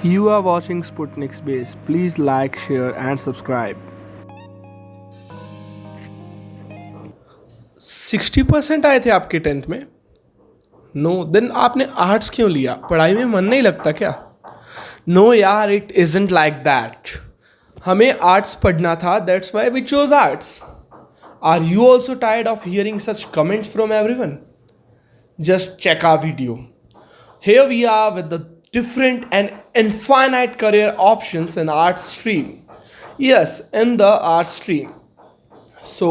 You are watching Sputnik Space. Please like, share, and subscribe. 60% आए थे आपके 10th में? नो देन आपने आर्ट्स क्यों लिया? पढ़ाई में मन नहीं लगता क्या? नो यार, इट इजंट लाइक दैट. हमें आर्ट्स पढ़ना था, that's why we chose arts. Are you also tired of hearing such comments from everyone? Just check our video. Here we are with the different and infinite career options in art stream. Yes, in the art stream. So,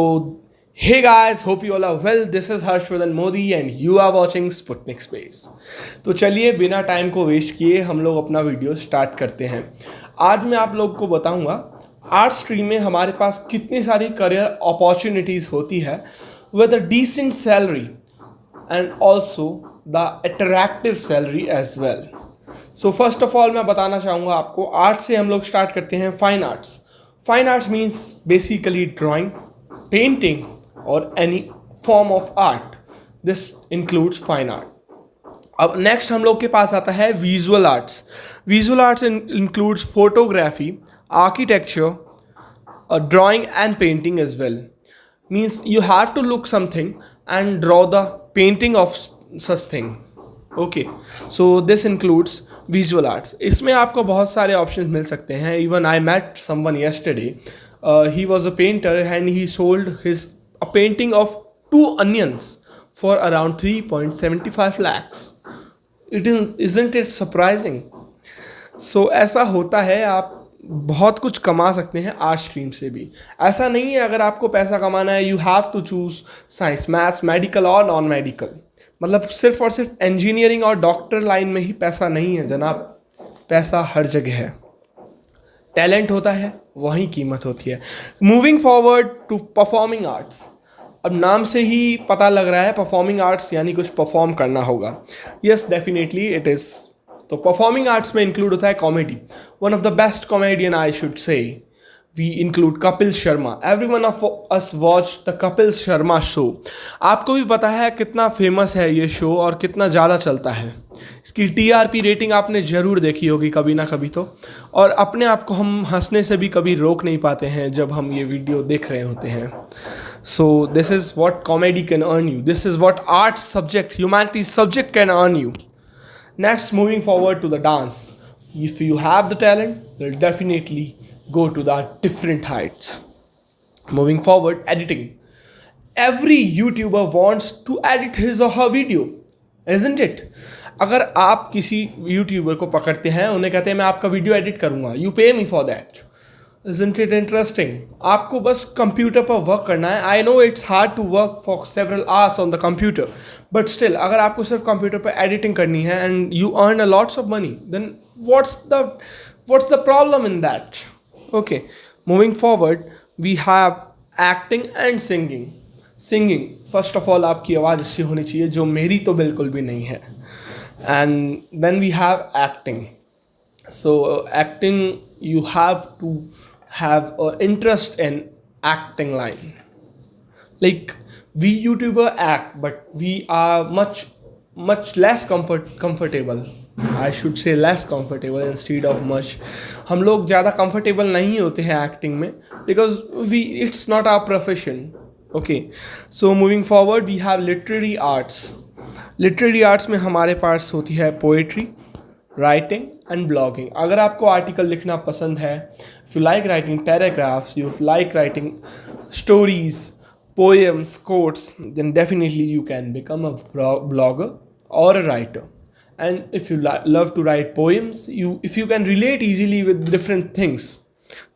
hey guys, hope you all are well. This is Harshvardhan Modi and you are watching Sputnik Space. तो चलिए बिना time को waste किए हम लोग अपना video start करते हैं. आज मैं आप लोग को बताऊंगा आर्ट स्ट्रीम में हमारे पास कितनी सारी करियर अपॉर्चुनिटीज़ होती है with a decent salary and also the attractive salary as well. So first of all मैं बताना चाहूँगा आपको आर्ट से हम लोग स्टार्ट करते हैं fine arts. Fine arts means basically drawing, painting और any form of art. This includes fine art. अब नेक्स्ट हम लोग के पास आता है visual arts. Visual arts includes photography, architecture, drawing and painting as well. Means you have to look something and draw the painting of such thing. Okay, so this includes visual arts. इसमें आपको बहुत सारे options मिल सकते हैं. Even I met someone yesterday. He was a painter and he sold a painting of 2 onions for around 3.75 lakhs. Isn't it surprising? So ऐसा होता है, आप बहुत कुछ कमा सकते हैं आर्ट स्ट्रीम से भी. ऐसा नहीं है अगर आपको पैसा कमाना है you have to choose science, maths, medical और नॉन मेडिकल. मतलब सिर्फ और सिर्फ इंजीनियरिंग और डॉक्टर लाइन में ही पैसा नहीं है जनाब. पैसा हर जगह है. टैलेंट होता है वहीं कीमत होती है. Moving forward to performing arts. अब नाम से ही पता लग रहा है परफॉर्मिंग आर्ट्स यानी कुछ परफॉर्म करना होगा. Yes, definitely it is. तो परफॉर्मिंग आर्ट्स में इंक्लूड होता है comedy. One of the best comedian I should say we include Kapil Sharma. Every one of us watch the Kapil Sharma show. आपको भी पता है कितना फेमस है ये शो और कितना ज़्यादा चलता है. इसकी TRP रेटिंग आपने ज़रूर देखी होगी कभी ना कभी तो. और अपने आप को हम हंसने से भी कभी रोक नहीं पाते हैं जब हम ये वीडियो देख रहे होते हैं. So this is what comedy can earn you. This is what art subject, humanities subject can earn you. Next, moving forward to the dance. If you have the talent, you'll definitely go to the different heights. Moving forward, editing. Every YouTuber wants to edit his or her video, isn't it? अगर आप किसी YouTuber को पकड़ते हैं, उन्हें कहते हैं मैं आपका वीडियो एडिट करूँगा, you pay me for that. Isn't it interesting? आपको बस कंप्यूटर पर वर्क करना है. I know it's hard to work for several hours on the computer, but still अगर आपको सिर्फ कंप्यूटर पर एडिटिंग करनी है and you earn a lots of money, then what's the problem in that? Okay, moving forward we have acting and singing. Singing first of all आपकी आवाज़ अच्छी होनी चाहिए, जो मेरी तो बिल्कुल भी नहीं है. And then we have acting. So acting, you have to have an interest in acting line. Like we YouTuber act, but we are much less comfortable. I should say less comfortable instead of much. हम लोग ज़्यादा comfortable नहीं होते हैं acting में because it's not our profession. Okay, so moving forward we have literary arts. Literary arts में हमारे पास होती है poetry, राइटिंग एंड ब्लॉगिंग. अगर आपको आर्टिकल लिखना पसंद है, if you like writing paragraphs, you like writing stories, poems, quotes, then definitely you can become a blogger और a writer. And if you love to write poems, if you can relate easily with different things,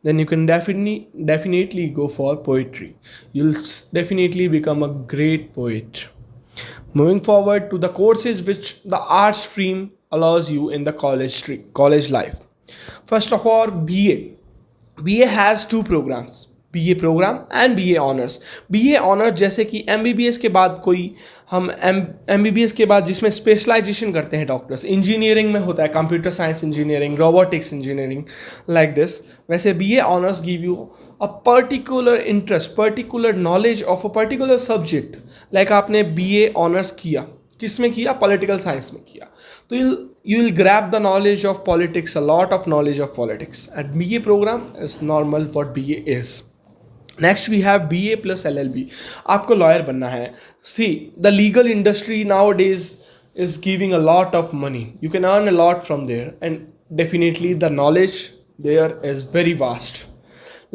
then you can definitely go for poetry. You'll definitely become a great poet. Moving forward to the courses which the art stream allows you in the college life. First of all, BA. BA has 2 programs, BA program and BA honors. BA honors जैसे कि MBBS के बाद कोई हम MBBS के बाद जिसमें specialisation करते हैं डॉक्टर्स, इंजीनियरिंग में होता है computer science engineering, robotics engineering, like this. वैसे BA honors give you a particular interest, particular knowledge of a particular subject. Like आपने BA honors किया, किस में किया, पॉलिटिकल साइंस में किया, तो you will grab the knowledge of politics, a lot of knowledge of politics. At BA program is normal what BA is. Next we have BA plus LLB. आपको lawyer बनना है. See, the legal industry nowadays is giving a lot of money. You can earn a lot from there, and definitely the knowledge there is very vast.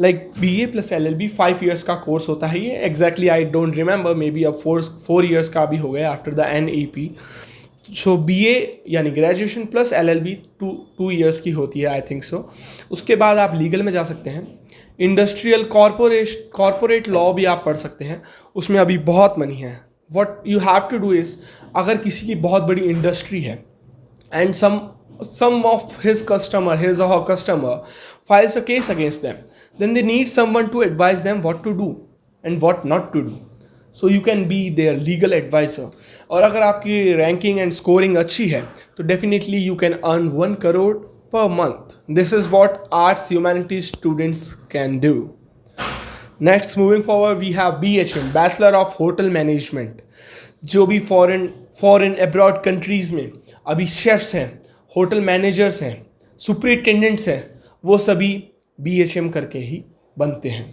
Like BA plus LLB 5 years का course होता है ये. Exactly I don't remember, maybe अब 4 years का भी हो गया after the NAP. So BA यानी ग्रेजुएशन प्लस LLB 2 years की होती है, आई थिंक सो. उसके बाद आप लीगल में जा सकते हैं. इंडस्ट्रियल कॉरपोरेट लॉ भी आप पढ़ सकते हैं, उसमें अभी बहुत मनी है. What you have to do is, अगर किसी की बहुत बड़ी इंडस्ट्री है and some of his or her customer files a case against them, then they need someone to advise them what to do and what not to do. So you can be their legal advisor. और अगर आपकी ranking and scoring अच्छी है तो definitely you can earn 1 crore per month. This is what arts humanities students can do. Next, moving forward, we have BHM, Bachelor of Hotel Management. जो भी foreign abroad countries में अभी chefs हैं, hotel managers हैं, superintendents हैं, वो सभी BHM करके ही बनते हैं.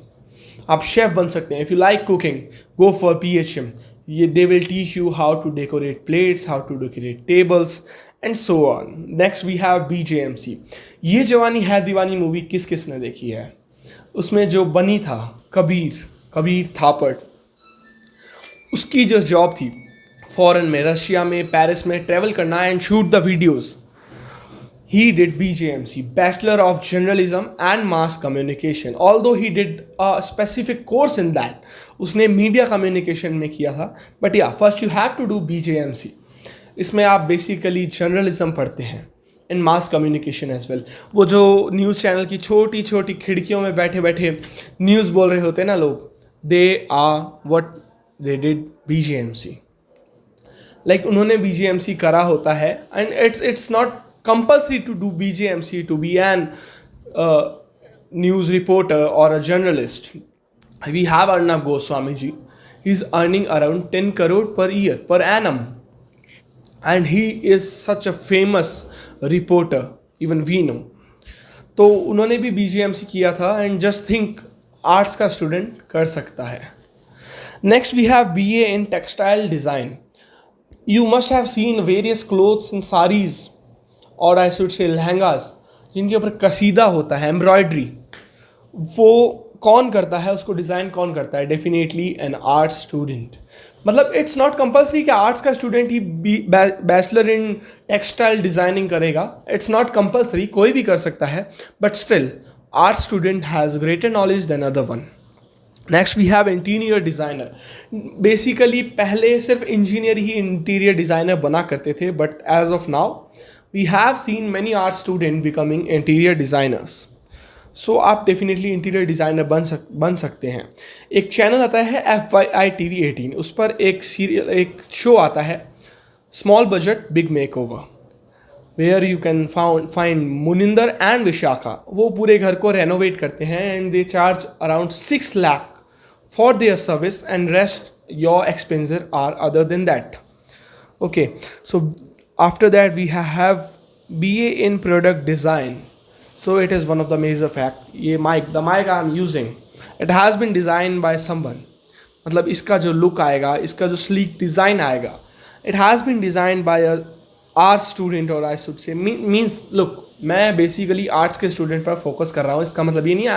आप शेफ़ बन सकते हैं. If you like cooking, go for BHM. ये they will teach you how to decorate plates, how to decorate tables and so on. Next we have BJMC. ये जवानी है दीवानी मूवी किस किस ने देखी है? उसमें जो बनी था कबीर थापड़, उसकी जो जॉब थी फॉरेन में, रशिया में, पेरिस में ट्रैवल करना and shoot the videos. He did BJMC, Bachelor of Journalism and Mass Communication. Although he did a specific course in that, उसने मीडिया कम्युनिकेशन में किया था. But yeah first you have to do BJMC. इसमें आप basically journalism पढ़ते हैं and mass communication as well. वो जो न्यूज़ चैनल की छोटी छोटी खिड़कियों में बैठे बैठे न्यूज़ बोल रहे होते हैं ना लोग, they are what they did BJMC. Like उन्होंने BJMC करा होता है and it's not compulsory to do BJMC to be an news reporter or a journalist. We have Arnab Goswami ji. He's earning around 10 crore per year, per annum. And he is such a famous reporter, even we know. तो उन्होंने भी BJMC किया था and just think arts का student कर सकता है. Next we have BA in textile design. You must have seen various clothes and sarees, और आई शुड से लहंगास, जिनके ऊपर कसीदा होता है, एम्ब्रॉयड्री. वो कौन करता है, उसको डिज़ाइन कौन करता है? Definitely an art student. मतलब इट्स नॉट कंपल्सरी कि आर्ट्स का स्टूडेंट ही बैचलर इन टेक्सटाइल डिज़ाइनिंग करेगा. इट्स नॉट कंपल्सरी, कोई भी कर सकता है, but still art student has greater knowledge than other one. Next we have interior designer. Basically पहले सिर्फ इंजीनियर ही इंटीरियर डिज़ाइनर बना करते थे, but as of now we have seen many art students becoming interior designers. So आप definitely interior designer बन सकते हैं. एक चैनल आता है FYI TV 18, उस पर एक शो आता है Small Budget Big Makeover, where you can find Muninder and Vishakha. वो पूरे घर को renovate करते हैं and they charge around 6 lakh for their service and rest your expenses are other than that. Okay, so after that we have BA in product design. So it is one of the major fact. ये the mic I am using, it has been designed by someone. मतलब इसका जो look आएगा, इसका जो sleek design आएगा, it has been designed by a art student, or I should say means look, मैं basically arts के student पर focus कर रहा हूँ. इसका मतलब ये नहीं है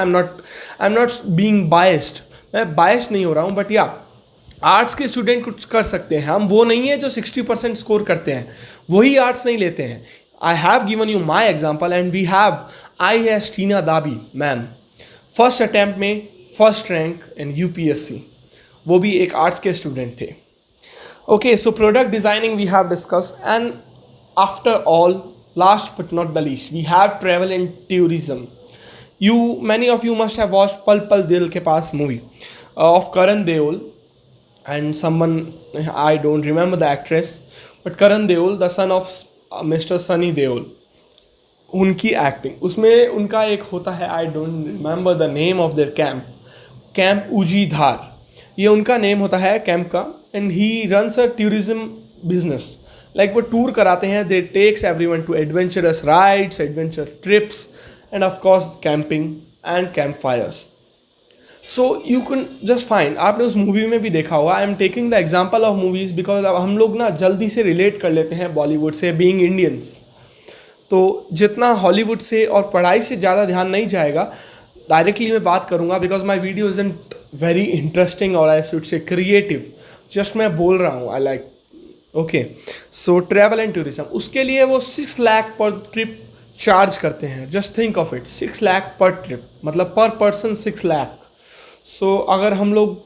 I'm not being biased. मैं biased नहीं हो रहा हूँ, but yeah, आर्ट्स के स्टूडेंट कुछ कर सकते हैं. हम वो नहीं है जो 60% स्कोर करते हैं, वही आर्ट्स नहीं लेते हैं. I have given you my example and we have IAS Tina Dabi ma'am, first attempt में फर्स्ट रैंक इन UPSC. वो भी एक आर्ट्स के स्टूडेंट थे. Okay, so product designing we have discuss. And after all, last but not the least, we have travel and tourism. Many of you must have watched Pal Pal Dil Ke Paas movie of Karan Deol and someone, I don't remember the actress, but Karan Deol, the son of Mr. Sunny Deol, उनकी acting उसमें उनका एक होता है, I don't remember the name of their camp उजी धार, ये उनका name होता है कैंप का. And he runs a tourism business. Like वो टूर कराते हैं, they takes everyone to adventurous rides, adventure trips, and of course camping and camp fires. So you can just find, आपने उस मूवी में भी देखा होगा. I am taking the example of movies because अब हम लोग ना जल्दी से रिलेट कर लेते हैं बॉलीवुड से, बीइंग इंडियंस. तो जितना हॉलीवुड से और पढ़ाई से ज़्यादा ध्यान नहीं जाएगा, डायरेक्टली मैं बात करूँगा because my video isn't very interesting और I should say creative. Just मैं बोल रहा हूँ, I like. Okay, so travel and tourism, उसके लिए वो 6 लाख पर ट्रिप चार्ज करते हैं. Just think of it, 6 lakh पर ट्रिप, मतलब पर पर्सन 6 लाख. सो अगर हम लोग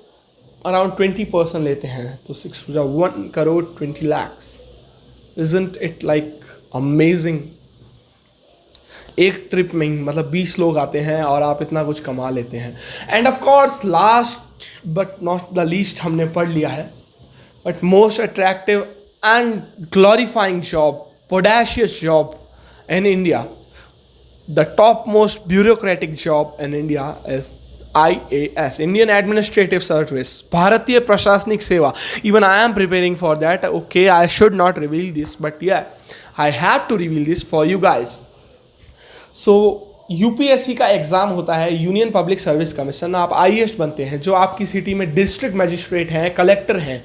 अराउंड 20% लेते हैं तो 6 1 crore 20 lakhs. Isn't it like amazing? एक ट्रिप में मतलब 20 लोग आते हैं और आप इतना कुछ कमा लेते हैं. And of course last but not the least हमने पढ़ लिया है, but most attractive and glorifying job, पोडेशियस job in India, the top most bureaucratic job in India is IAS, Indian Administrative Service, भारतीय प्रशासनिक सेवा. Even I am preparing for that. Okay, I should not reveal this, but yeah, I have to reveal this for you guys. So UPSC का exam होता है, union public service commission. आप IAS बनते हैं, जो आपकी सिटी में district magistrate हैं, कलेक्टर हैं,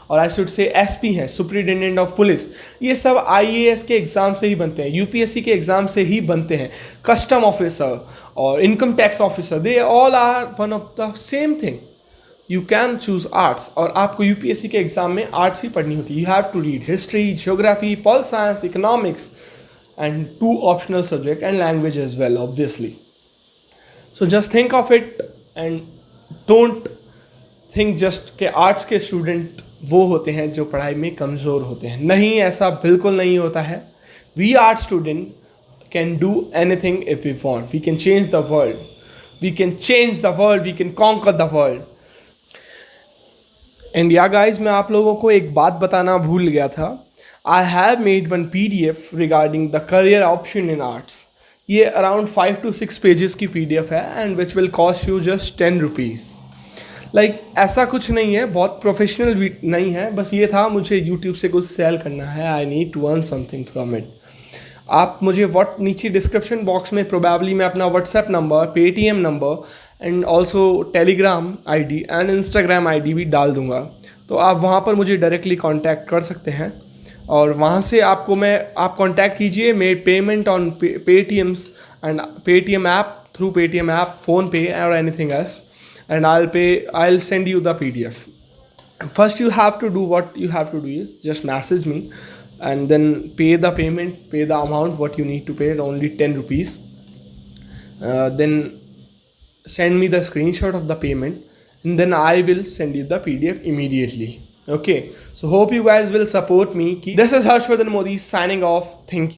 और आई शुड से SP हैं, सुप्रिटेंडेंट ऑफ पुलिस. ये सब IAS के एग्ज़ाम से ही बनते हैं, UPSC के एग्ज़ाम से ही बनते हैं. कस्टम ऑफिसर और income tax officer, they all are one of the same thing. You can choose arts, और आपको UPSC के एग्ज़ाम में आर्ट्स ही पढ़नी होती है. You have to read history, geography, pol science, economics, and 2 optional subject and language as well, obviously. So just think of it and don't think just कि arts के student वो होते हैं जो पढ़ाई में कमज़ोर होते हैं. नहीं, ऐसा बिल्कुल नहीं होता है. We art student can do anything if we want. We can change the world. We can change the world. We can conquer the world. And yeah guys, मैं आप लोगों को एक बात बताना भूल गया था. I have made one PDF regarding the career option in arts. ये around 5 to 6 pages की PDF है and which will cost you just 10 rupees. Like ऐसा कुछ नहीं है, बहुत प्रोफेशनल नहीं है, बस ये था मुझे YouTube से कुछ सेल करना है. I need to earn something from it. आप मुझे नीचे डिस्क्रिप्शन बॉक्स में प्रोबेबली मैं अपना WhatsApp number, Paytm number and also Telegram ID and Instagram ID भी डाल दूँगा. तो आप वहाँ पर मुझे डायरेक्टली कॉन्टैक्ट कर सकते हैं और वहाँ से आप कांटेक्ट कीजिए. Made payment on Paytm's and Paytm app, through Paytm app, phone पे और anything else, and I'll send you the PDF. First you have to do what you have to do is just message me and then pay the payment, pay the amount what you need to pay, only 10 rupees. Then send me the screenshot of the payment and then I will send you the PDF immediately. Okay, so hope you guys will support me. This is Harshvardhan Modi signing off. Thank you.